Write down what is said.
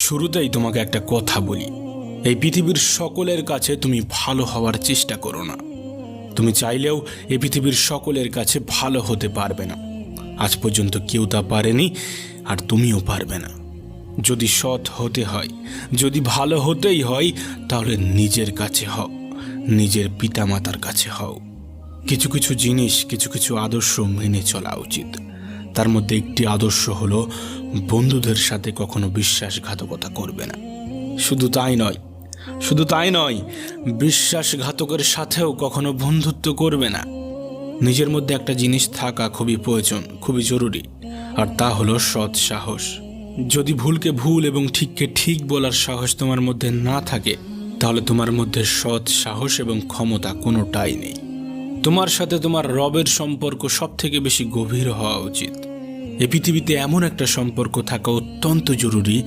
শুরুতেই তোমাকে একটা কথা বলি, এই পৃথিবীর সকলের কাছে তুমি ভালো হওয়ার চেষ্টা করো না। তুমি চাইলেও এই পৃথিবীর সকলের কাছে ভালো হতে পারবে না। আজ পর্যন্ত কেউ তা পারেনি, আর তুমিও পারবে না। যদি সৎ হতে হয়, যদি ভালো হতেই হয়, তাহলে নিজের কাছে হও, নিজের পিতামাতার কাছে হও। কিছু কিছু জিনিস, কিছু কিছু আদর্শ মেনে চলা উচিত। তার মধ্যে একটি আদর্শ হলো বন্ধুদের সাথে কখনো বিশ্বাসঘাতকতা করবে না। শুধু তাই নয়, বিশ্বাসঘাতকের সাথেও কখনো বন্ধুত্ব করবে না। নিজের মধ্যে একটা জিনিস থাকা খুবই প্রয়োজন, খুবই জরুরি, আর তা হলো সৎ সাহস। যদি ভুলকে ভুল এবং ঠিককে ঠিক বলার সাহস তোমার মধ্যে না থাকে, তাহলে তোমার মধ্যে সৎ সাহস এবং ক্ষমতা কোনোটাই নেই। তোমার সাথে তোমার রবের সম্পর্ক সব থেকে বেশি গভীর হওয়া উচিত। এই পৃথিবীতে এমন একটা সম্পর্ক থাকা অত্যন্ত জরুরি,